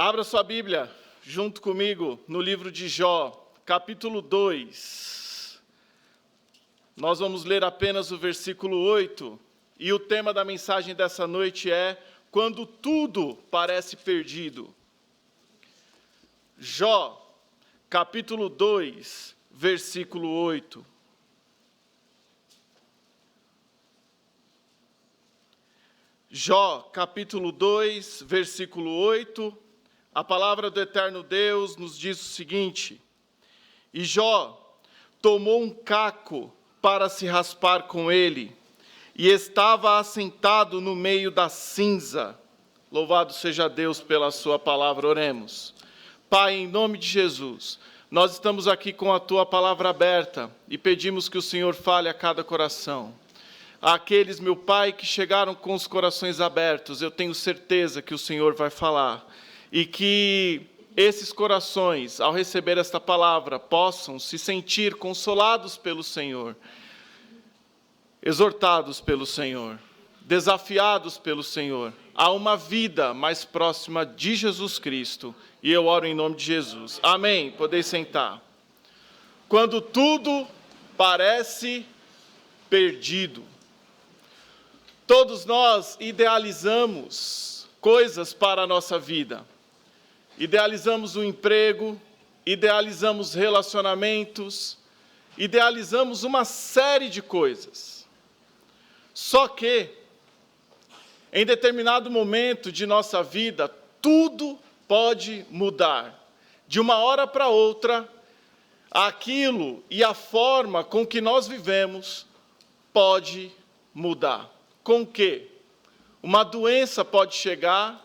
Abra sua Bíblia junto comigo no livro de Jó, capítulo 2. Nós vamos ler apenas o versículo 8, e o tema da mensagem dessa noite é Quando tudo parece perdido. Jó, capítulo 2, versículo 8. Jó, capítulo 2, versículo 8, a palavra do eterno Deus nos diz o seguinte: E Jó tomou um caco para se raspar com ele, e estava assentado no meio da cinza. Louvado seja Deus pela sua palavra, oremos. Pai, em nome de Jesus, nós estamos aqui com a tua palavra aberta, e pedimos que o Senhor fale a cada coração. Aqueles, meu Pai, que chegaram com os corações abertos, eu tenho certeza que o Senhor vai falar. E que esses corações, ao receber esta palavra, possam se sentir consolados pelo Senhor, exortados pelo Senhor, desafiados pelo Senhor, a uma vida mais próxima de Jesus Cristo. E eu oro em nome de Jesus. Amém. Podeis sentar. Quando tudo parece perdido. Todos nós idealizamos coisas para a nossa vida. Idealizamos o emprego, idealizamos relacionamentos, idealizamos uma série de coisas. Só que, em determinado momento de nossa vida, tudo pode mudar. De uma hora para outra, aquilo e a forma com que nós vivemos pode mudar. Com que? Uma doença pode chegar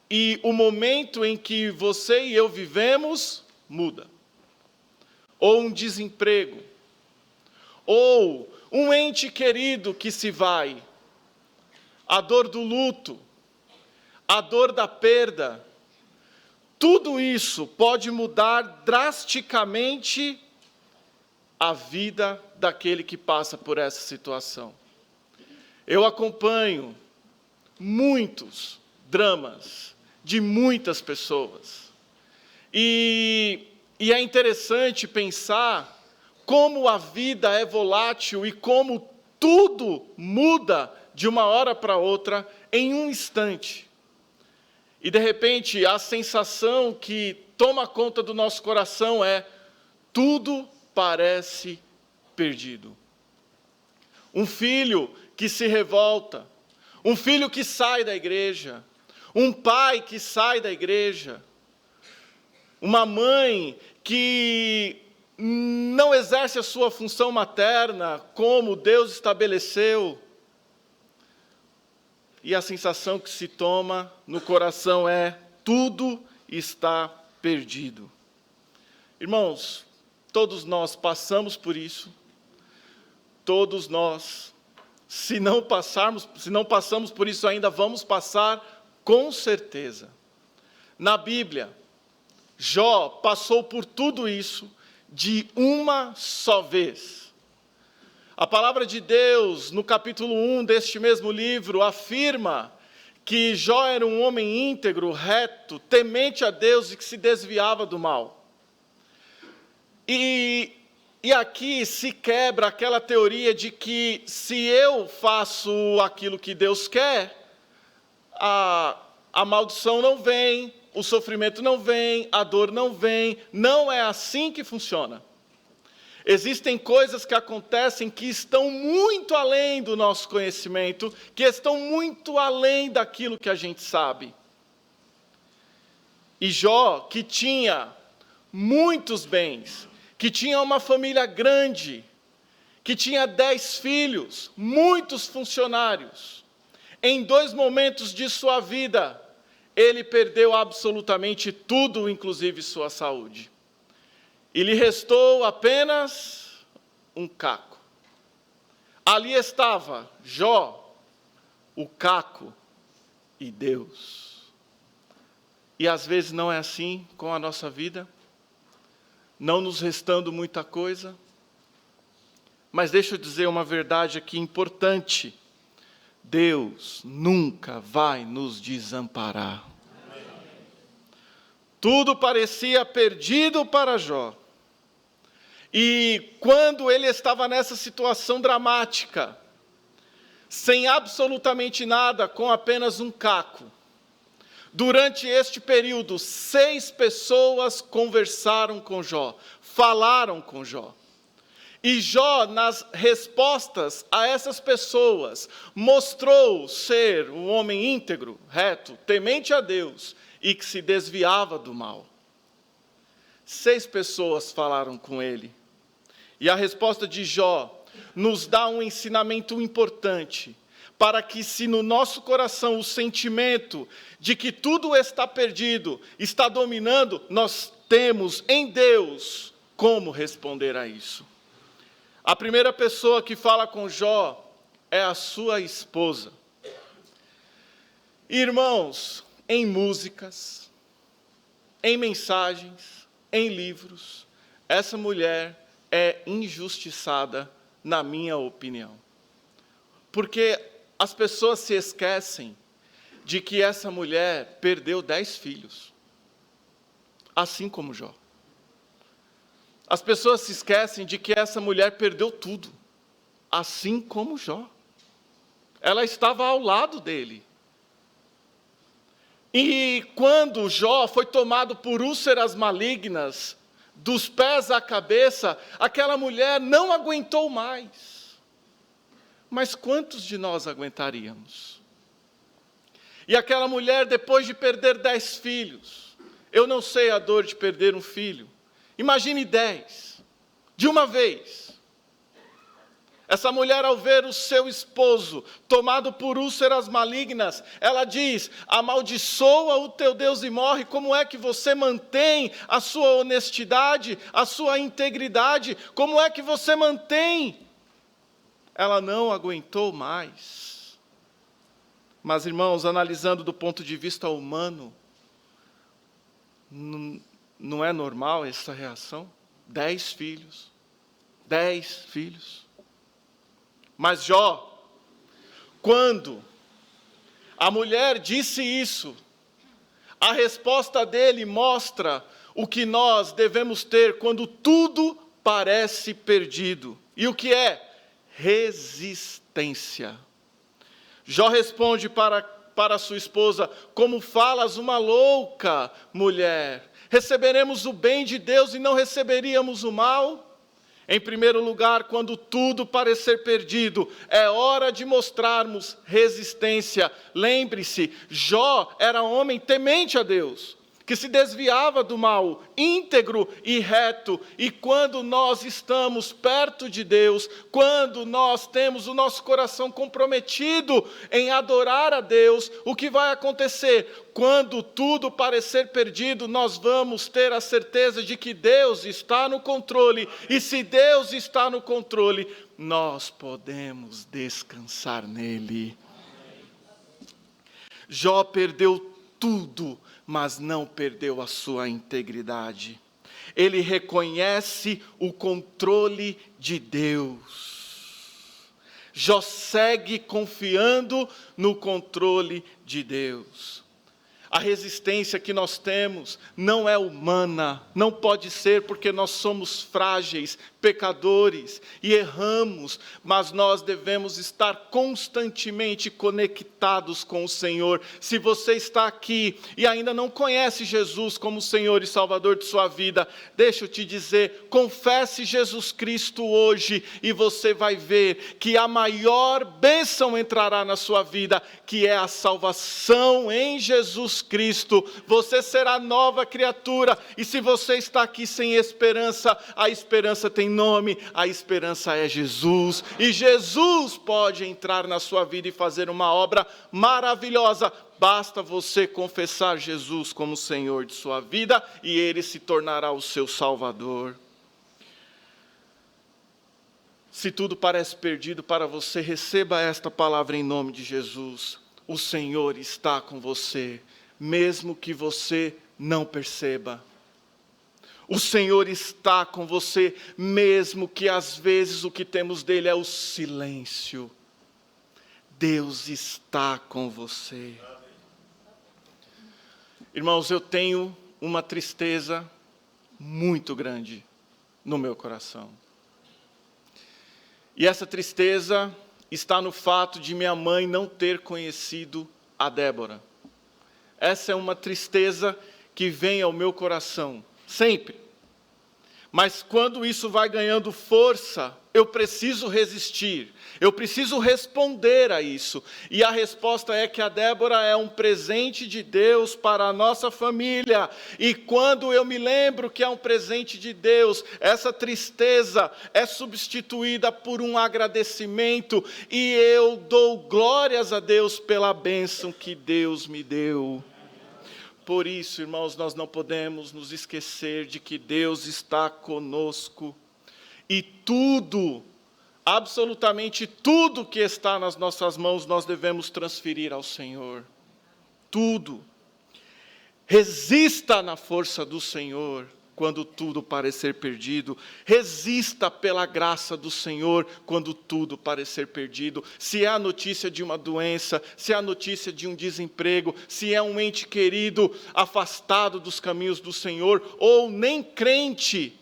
e o momento em que você e eu vivemos muda. Ou um desemprego. Ou um ente querido que se vai. A dor do luto. A dor da perda. Tudo isso pode mudar drasticamente a vida daquele que passa por essa situação. Eu acompanho muitos dramas de muitas pessoas. E é interessante pensar como a vida é volátil e como tudo muda de uma hora para outra em um instante. E de repente a sensação que toma conta do nosso coração é: tudo parece perdido. Um filho que se revolta, um filho que sai da igreja, um pai que sai da igreja, uma mãe que não exerce a sua função materna como Deus estabeleceu. E a sensação que se toma no coração é: tudo está perdido. Irmãos, todos nós passamos por isso, todos nós. Se não passamos por isso ainda, vamos passar com certeza. Na Bíblia, Jó passou por tudo isso de uma só vez. A palavra de Deus, no capítulo 1 deste mesmo livro, afirma que Jó era um homem íntegro, reto, temente a Deus e que se desviava do mal. E aqui se quebra aquela teoria de que se eu faço aquilo que Deus quer, a maldição não vem, o sofrimento não vem, a dor não vem. Não é assim que funciona. Existem coisas que acontecem que estão muito além do nosso conhecimento, que estão muito além daquilo que a gente sabe. E Jó, que tinha muitos bens, que tinha uma família grande, que tinha 10 filhos, muitos funcionários. Em 2 momentos de sua vida, ele perdeu absolutamente tudo, inclusive sua saúde. E lhe restou apenas um caco. Ali estava Jó, o caco e Deus. E às vezes não é assim com a nossa vida, não nos restando muita coisa. Mas deixa eu dizer uma verdade aqui importante: Deus nunca vai nos desamparar. Tudo parecia perdido para Jó. E quando ele estava nessa situação dramática, sem absolutamente nada, com apenas um caco, durante este período, 6 pessoas conversaram com Jó, falaram com Jó. E Jó, nas respostas a essas pessoas, mostrou ser um homem íntegro, reto, temente a Deus e que se desviava do mal. 6 pessoas falaram com ele. E a resposta de Jó nos dá um ensinamento importante, para que se no nosso coração o sentimento de que tudo está perdido, está dominando, nós temos em Deus como responder a isso. A primeira pessoa que fala com Jó é a sua esposa. Irmãos, em músicas, em mensagens, em livros, essa mulher é injustiçada, na minha opinião. Porque as pessoas se esquecem de que essa mulher perdeu 10 filhos, assim como Jó. As pessoas se esquecem de que essa mulher perdeu tudo, assim como Jó. Ela estava ao lado dele. E quando Jó foi tomado por úlceras malignas, dos pés à cabeça, aquela mulher não aguentou mais. Mas quantos de nós aguentaríamos? E aquela mulher, depois de perder 10 filhos, eu não sei a dor de perder um filho, imagine 10, de uma vez. Essa mulher, ao ver o seu esposo tomado por úlceras malignas, ela diz: amaldiçoa o teu Deus e morre. Como é que você mantém a sua honestidade, a sua integridade? Como é que você mantém? Ela não aguentou mais. Mas, irmãos, analisando do ponto de vista humano, não é normal essa reação? 10 filhos. 10 filhos. Mas Jó, quando a mulher disse isso, a resposta dele mostra o que nós devemos ter quando tudo parece perdido. E o que é? Resistência. Jó responde para sua esposa: como falas, uma louca mulher? Receberemos o bem de Deus e não receberíamos o mal? Em primeiro lugar, quando tudo parecer perdido, é hora de mostrarmos resistência. Lembre-se, Jó era um homem temente a Deus, que se desviava do mal, íntegro e reto. E quando nós estamos perto de Deus, quando nós temos o nosso coração comprometido em adorar a Deus, o que vai acontecer? Quando tudo parecer perdido, nós vamos ter a certeza de que Deus está no controle. E se Deus está no controle, nós podemos descansar nele. Jó perdeu tudo, mas não perdeu a sua integridade. Ele reconhece o controle de Deus. Jó segue confiando no controle de Deus. A resistência que nós temos não é humana, não pode ser, porque nós somos frágeis, pecadores e erramos, mas nós devemos estar constantemente conectados com o Senhor. Se você está aqui e ainda não conhece Jesus como Senhor e Salvador de sua vida, deixa eu te dizer, confesse Jesus Cristo hoje e você vai ver que a maior bênção entrará na sua vida, que é a salvação em Jesus Cristo. Você será nova criatura, e se você está aqui sem esperança, a esperança tem nome, a esperança é Jesus, e Jesus pode entrar na sua vida e fazer uma obra maravilhosa. Basta você confessar Jesus como Senhor de sua vida, e Ele se tornará o seu Salvador. Se tudo parece perdido para você, receba esta palavra em nome de Jesus. O Senhor está com você, mesmo que você não perceba. O Senhor está com você, mesmo que às vezes o que temos dele é o silêncio. Deus está com você. Irmãos, eu tenho uma tristeza muito grande no meu coração. E essa tristeza está no fato de minha mãe não ter conhecido a Débora. Essa é uma tristeza que vem ao meu coração, sempre. Mas quando isso vai ganhando força, eu preciso resistir, eu preciso responder a isso. E a resposta é que a Débora é um presente de Deus para a nossa família. E quando eu me lembro que é um presente de Deus, essa tristeza é substituída por um agradecimento. E eu dou glórias a Deus pela bênção que Deus me deu. Por isso, irmãos, nós não podemos nos esquecer de que Deus está conosco. E tudo, absolutamente tudo que está nas nossas mãos, nós devemos transferir ao Senhor. Tudo. Resista na força do Senhor quando tudo parecer perdido. Resista pela graça do Senhor quando tudo parecer perdido. Se é a notícia de uma doença, se é a notícia de um desemprego, se é um ente querido afastado dos caminhos do Senhor, ou nem crente,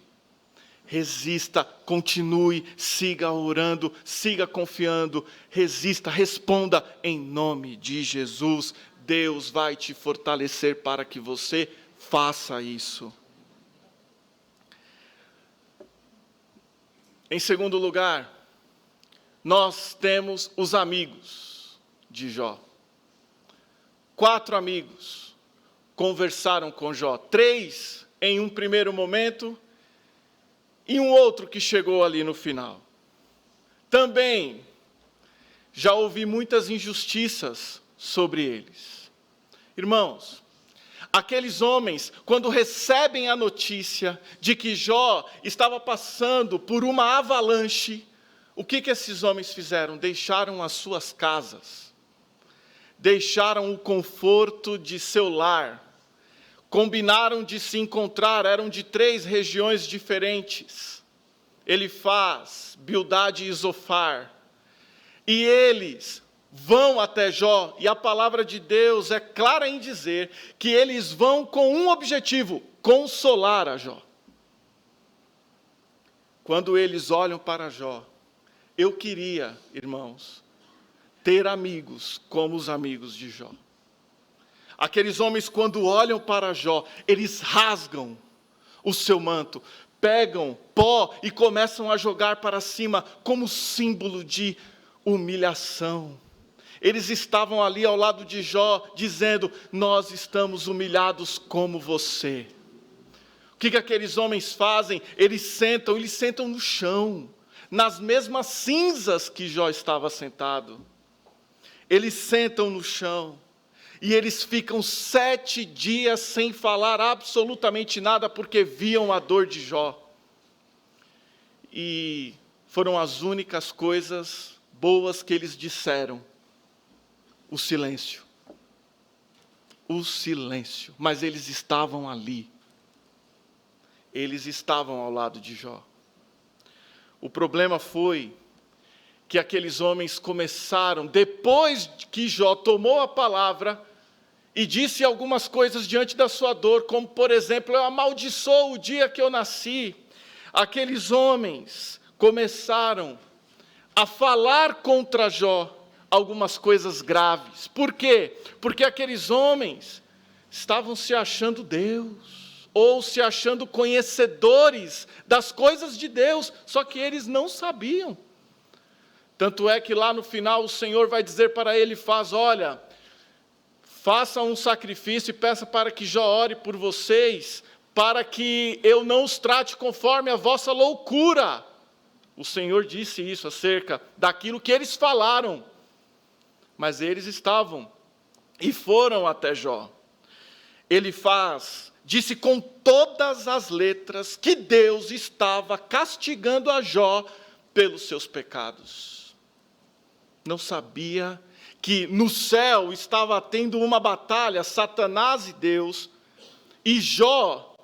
resista, continue, siga orando, siga confiando, resista, responda em nome de Jesus. Deus vai te fortalecer para que você faça isso. Em segundo lugar, nós temos os amigos de Jó. 4 amigos conversaram com Jó. 3 em um primeiro momento e um outro que chegou ali no final. Também já ouvi muitas injustiças sobre eles. Irmãos, aqueles homens, quando recebem a notícia de que Jó estava passando por uma avalanche, o que esses homens fizeram? Deixaram as suas casas, deixaram o conforto de seu lar, combinaram de se encontrar, eram de 3 regiões diferentes, Elifaz, Bildade e Zofar, e eles vão até Jó, e a palavra de Deus é clara em dizer que eles vão com um objetivo: consolar a Jó. Quando eles olham para Jó, eu queria, irmãos, ter amigos como os amigos de Jó. Aqueles homens, quando olham para Jó, eles rasgam o seu manto, pegam pó e começam a jogar para cima como símbolo de humilhação. Eles estavam ali ao lado de Jó, dizendo: nós estamos humilhados como você. O que aqueles homens fazem? Eles sentam no chão, nas mesmas cinzas que Jó estava sentado. Eles sentam no chão, e eles ficam 7 dias sem falar absolutamente nada, porque viam a dor de Jó. E foram as únicas coisas boas que eles disseram: o silêncio. O silêncio. Mas eles estavam ali. Eles estavam ao lado de Jó. O problema foi que aqueles homens começaram, depois que Jó tomou a palavra e disse algumas coisas diante da sua dor, como por exemplo: eu amaldiçoo o dia que eu nasci. Aqueles homens começaram a falar contra Jó algumas coisas graves. Por quê? Porque aqueles homens estavam se achando Deus, ou se achando conhecedores das coisas de Deus, só que eles não sabiam. Tanto é que lá no final o Senhor vai dizer para Elifaz: olha, faça um sacrifício e peça para que Jó ore por vocês, para que eu não os trate conforme a vossa loucura. O Senhor disse isso acerca daquilo que eles falaram. Mas eles estavam e foram até Jó. Elifaz disse com todas as letras que Deus estava castigando a Jó pelos seus pecados. Não sabia que no céu estava tendo uma batalha, Satanás e Deus, e Jó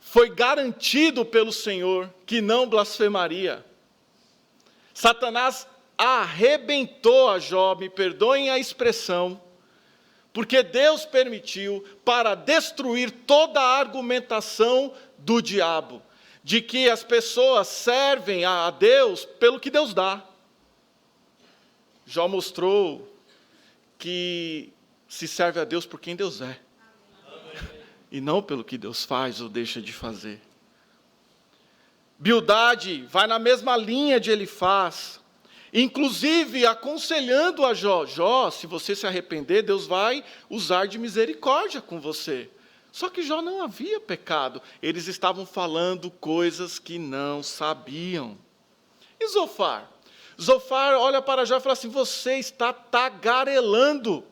foi garantido pelo Senhor que não blasfemaria. Satanás arrebentou a Jó, me perdoem a expressão, Porque Deus permitiu para destruir toda a argumentação do diabo, de que as pessoas servem a Deus pelo que Deus dá. Jó mostrou que se serve a Deus por quem Deus é, e não pelo que Deus faz ou deixa de fazer. Bildade vai na mesma linha de Elifaz, inclusive aconselhando a Jó: Jó, se você se arrepender, Deus vai usar de misericórdia com você. Só que Jó não havia pecado, eles estavam falando coisas que não sabiam. E Zofar? Zofar olha para Jó e fala assim: você está tagarelando,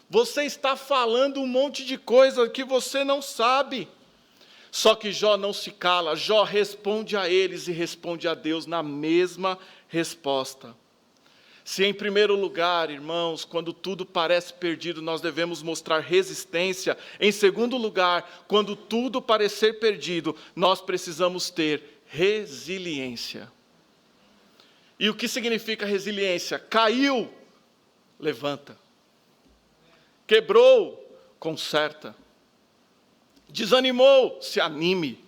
você está falando um monte de coisa que você não sabe. Só que Jó não se cala, Jó responde a eles e responde a Deus na mesma resposta. Se em primeiro lugar, irmãos, quando tudo parece perdido, nós devemos mostrar resistência, em segundo lugar, quando tudo parecer perdido, nós precisamos ter resiliência. E o que significa resiliência? Caiu, levanta. Quebrou, conserta. Desanimou, se anime.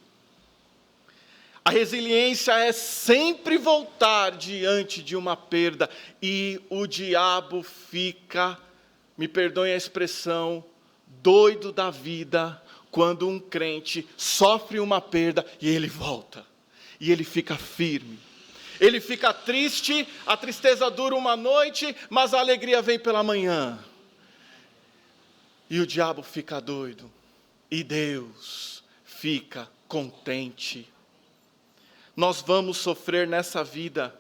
A resiliência é sempre voltar diante de uma perda, e o diabo fica, me perdoem a expressão, doido da vida, quando um crente sofre uma perda e ele volta, e ele fica firme. Ele fica triste, a tristeza dura uma noite, mas a alegria vem pela manhã. E o diabo fica doido. E Deus fica contente. Nós vamos sofrer nessa vida,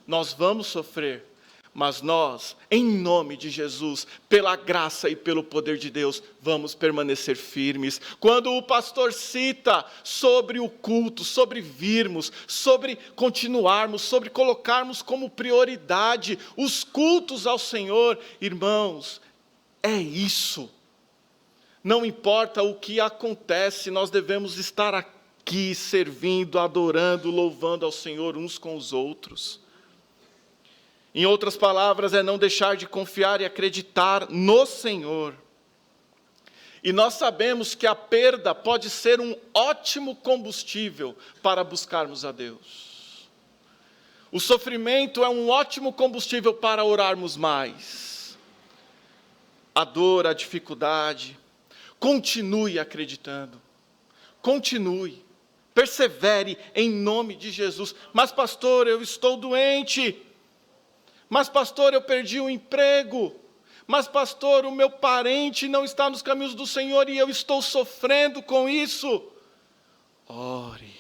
nós vamos sofrer, mas nós, em nome de Jesus, pela graça e pelo poder de Deus, vamos permanecer firmes. Quando o pastor cita sobre o culto, sobre virmos, sobre continuarmos, sobre colocarmos como prioridade os cultos ao Senhor, irmãos, é isso. Não importa o que acontece, nós devemos estar aqui servindo, adorando, louvando ao Senhor uns com os outros. Em outras palavras, é não deixar de confiar e acreditar no Senhor. E nós sabemos que a perda pode ser um ótimo combustível para buscarmos a Deus. O sofrimento é um ótimo combustível para orarmos mais. A dor, a dificuldade. Continue acreditando, continue, persevere em nome de Jesus. Mas pastor, eu estou doente, mas pastor, eu perdi o emprego, mas pastor, o meu parente não está nos caminhos do Senhor e eu estou sofrendo com isso. Ore,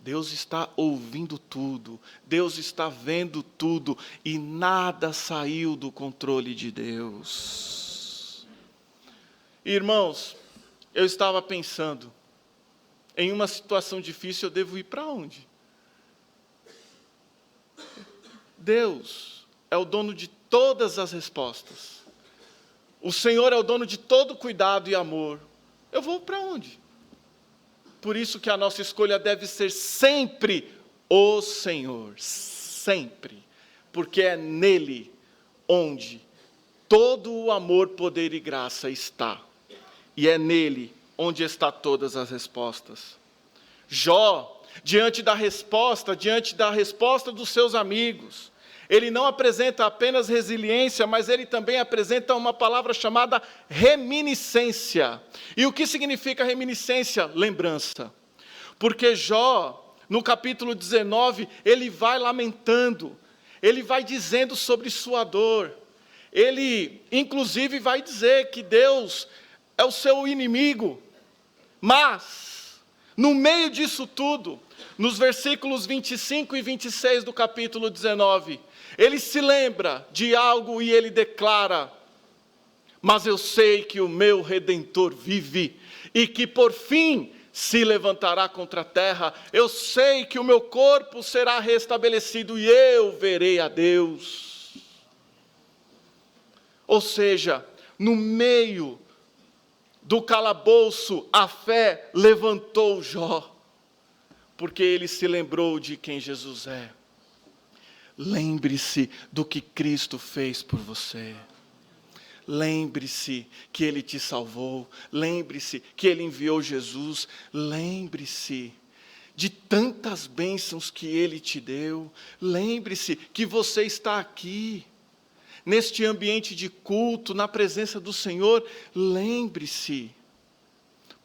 Deus está ouvindo tudo, Deus está vendo tudo e nada saiu do controle de Deus. Irmãos, eu estava pensando, em uma situação difícil eu devo ir para onde? Deus é o dono de todas as respostas. O Senhor é o dono de todo cuidado e amor. Eu vou para onde? Por isso que a nossa escolha deve ser sempre o Senhor, sempre. Porque é nele onde todo o amor, poder e graça está. E é nele onde está todas as respostas. Jó, diante da resposta dos seus amigos, ele não apresenta apenas resiliência, mas ele também apresenta uma palavra chamada reminiscência. E o que significa reminiscência? Lembrança. Porque Jó, no capítulo 19, ele vai lamentando, ele vai dizendo sobre sua dor. Ele, inclusive, vai dizer que Deus é o seu inimigo, mas, no meio disso tudo, nos versículos 25 e 26 do capítulo 19, ele se lembra de algo e ele declara: mas eu sei que o meu Redentor vive, e que por fim se levantará contra a terra, eu sei que o meu corpo será restabelecido e eu verei a Deus. Ou seja, no meio do calabouço, a fé levantou Jó, porque ele se lembrou de quem Jesus é. Lembre-se do que Cristo fez por você. lembre-se que Ele te salvou, lembre-se que Ele enviou Jesus, lembre-se de tantas bênçãos que Ele te deu, lembre-se que você está aqui, neste ambiente de culto, na presença do Senhor, lembre-se,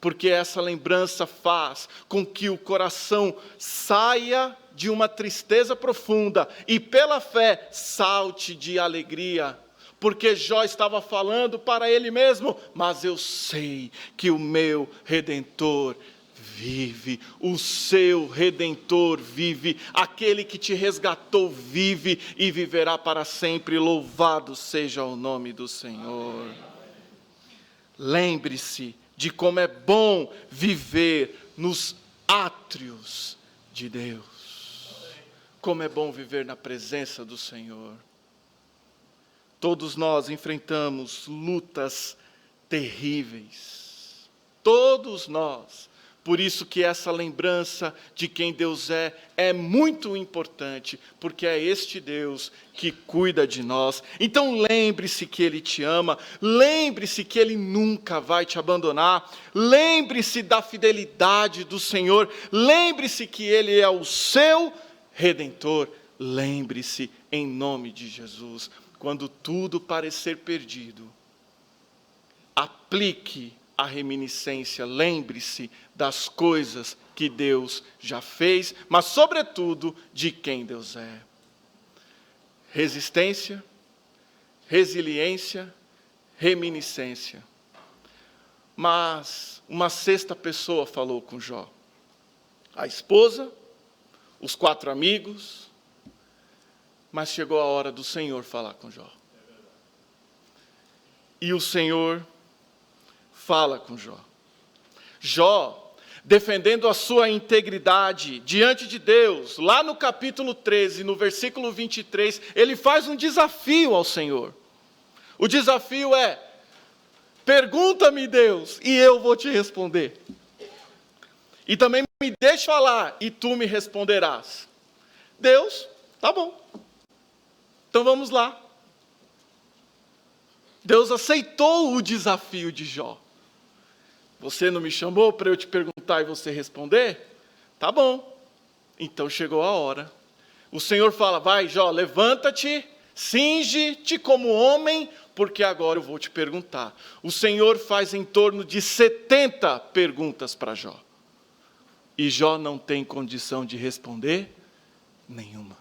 porque essa lembrança faz com que o coração saia de uma tristeza profunda e pela fé salte de alegria, porque Jó estava falando para ele mesmo, mas eu sei que o meu Redentor vive, o seu Redentor vive, aquele que te resgatou vive e viverá para sempre, louvado seja o nome do Senhor. Lembre-se de como é bom viver nos átrios de Deus, como é bom viver na presença do Senhor. Todos nós enfrentamos lutas terríveis, todos nós. Por isso que essa lembrança de quem Deus é muito importante, porque é este Deus que cuida de nós. Então lembre-se que Ele te ama, lembre-se que Ele nunca vai te abandonar, lembre-se da fidelidade do Senhor, lembre-se que Ele é o seu Redentor, lembre-se em nome de Jesus. Quando tudo parecer perdido, aplique a reminiscência, lembre-se das coisas que Deus já fez, mas sobretudo de quem Deus é. Resistência, resiliência, reminiscência. Mas uma sexta pessoa falou com Jó. A esposa, os 4 amigos, mas chegou a hora do Senhor falar com Jó. E o Senhor fala com Jó. Jó, defendendo a sua integridade diante de Deus, lá no capítulo 13, no versículo 23, ele faz um desafio ao Senhor. O desafio é: pergunta-me, Deus, e eu vou te responder. E também me deixe falar, e tu me responderás. Deus, tá bom. Então vamos lá. Deus aceitou o desafio de Jó. Você não me chamou para eu te perguntar e você responder? Tá bom. Então chegou a hora. O Senhor fala: vai, Jó, levanta-te, cinge-te como homem, porque agora eu vou te perguntar. O Senhor faz em torno de 70 perguntas para Jó. E Jó não tem condição de responder nenhuma.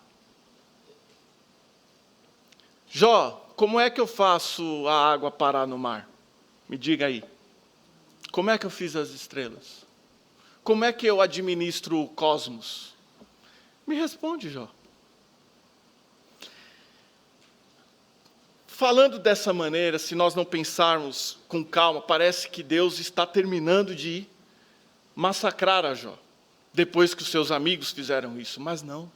Jó, como é que eu faço a água parar no mar? Me diga aí. Como é que eu fiz as estrelas? Como é que eu administro o cosmos? Me responde, Jó. Falando dessa maneira, se nós não pensarmos com calma, parece que Deus está terminando de massacrar a Jó, depois que os seus amigos fizeram isso, mas não.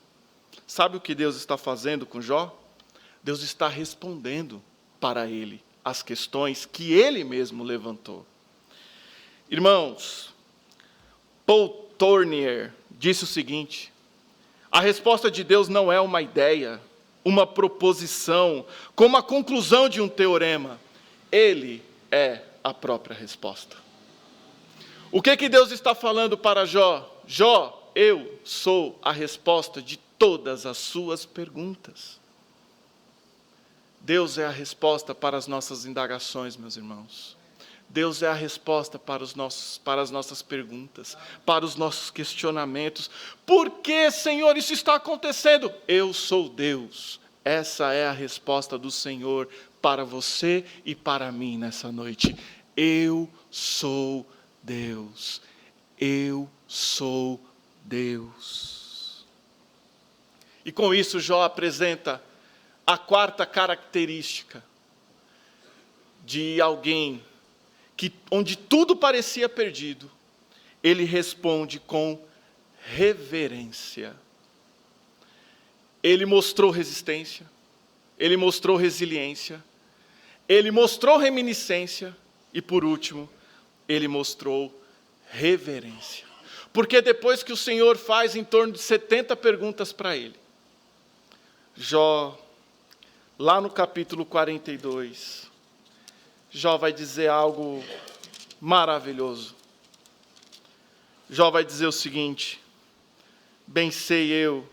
Sabe o que Deus está fazendo com Jó? Deus está respondendo para ele as questões que ele mesmo levantou. Irmãos, Paul Tournier disse o seguinte: a resposta de Deus não é uma ideia, uma proposição, como a conclusão de um teorema. Ele é a própria resposta. O que Deus está falando para Jó? Jó, eu sou a resposta de todas as suas perguntas. Deus é a resposta para as nossas indagações, meus irmãos. Deus é a resposta para as nossas perguntas, para os nossos questionamentos. Por que, Senhor, isso está acontecendo? Eu sou Deus. Essa é a resposta do Senhor para você e para mim nessa noite. Eu sou Deus. Eu sou Deus. E com isso Jó apresenta a 4ª característica de alguém que, onde tudo parecia perdido, ele responde com reverência. Ele mostrou resistência, ele mostrou resiliência, ele mostrou reminiscência e, por último, ele mostrou reverência. Porque depois que o Senhor faz em torno de 70 perguntas para ele, Jó, lá no capítulo 42, Jó vai dizer algo maravilhoso. Jó vai dizer o seguinte: bem sei eu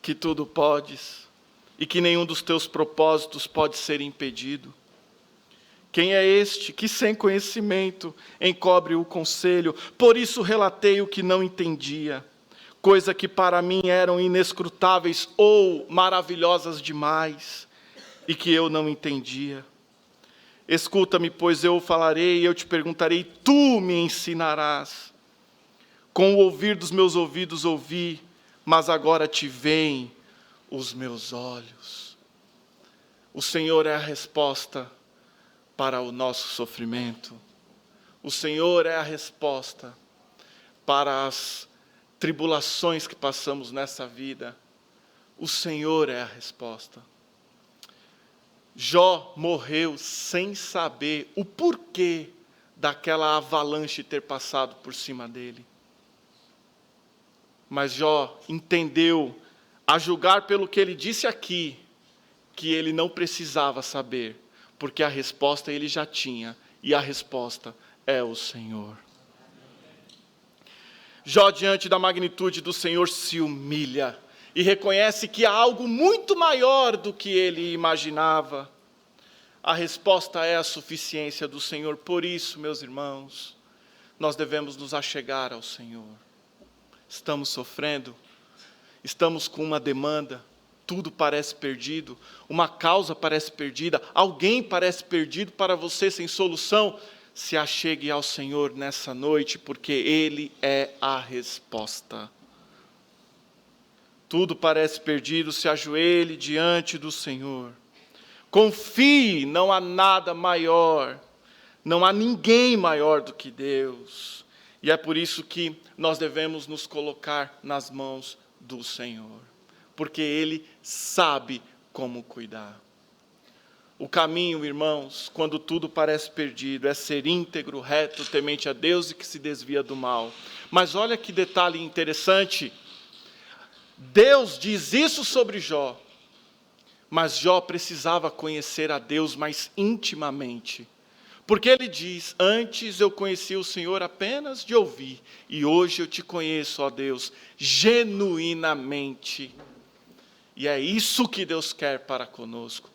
que tudo podes e que nenhum dos teus propósitos pode ser impedido. Quem é este que sem conhecimento encobre o conselho? Por isso relatei o que não entendia, coisa que para mim eram inescrutáveis ou maravilhosas demais, e que eu não entendia. Escuta-me, pois eu falarei, e eu te perguntarei, tu me ensinarás. Com o ouvir dos meus ouvidos ouvi, mas agora te veem os meus olhos. O Senhor é a resposta para o nosso sofrimento. O Senhor é a resposta para as tribulações que passamos nessa vida. O Senhor é a resposta. Jó morreu sem saber o porquê daquela avalanche ter passado por cima dele. Mas Jó entendeu, a julgar pelo que ele disse aqui, que ele não precisava saber, porque a resposta ele já tinha, e a resposta é o Senhor. Jó, diante da magnitude do Senhor, se humilha e reconhece que há algo muito maior do que ele imaginava. A resposta é a suficiência do Senhor. Por isso, meus irmãos, nós devemos nos achegar ao Senhor. Estamos sofrendo, estamos com uma demanda, tudo parece perdido, uma causa parece perdida, alguém parece perdido para você sem solução. Se achegue ao Senhor nessa noite, porque Ele é a resposta. Tudo parece perdido, se ajoelhe diante do Senhor. Confie, não há nada maior, não há ninguém maior do que Deus. E é por isso que nós devemos nos colocar nas mãos do Senhor, porque Ele sabe como cuidar. O caminho, irmãos, quando tudo parece perdido, é ser íntegro, reto, temente a Deus e que se desvia do mal. Mas olha que detalhe interessante. Deus diz isso sobre Jó, mas Jó precisava conhecer a Deus mais intimamente. Porque ele diz, antes eu conhecia o Senhor apenas de ouvir, e hoje eu te conheço, ó Deus, genuinamente. E é isso que Deus quer para conosco.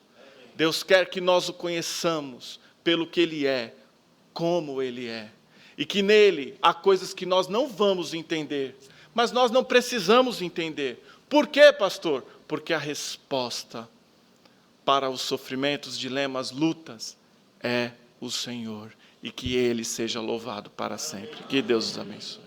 Deus quer que nós o conheçamos pelo que Ele é, como Ele é. E que nele há coisas que nós não vamos entender, mas nós não precisamos entender. Por quê, pastor? Porque a resposta para os sofrimentos, dilemas, lutas, é o Senhor. E que Ele seja louvado para sempre. Que Deus os abençoe.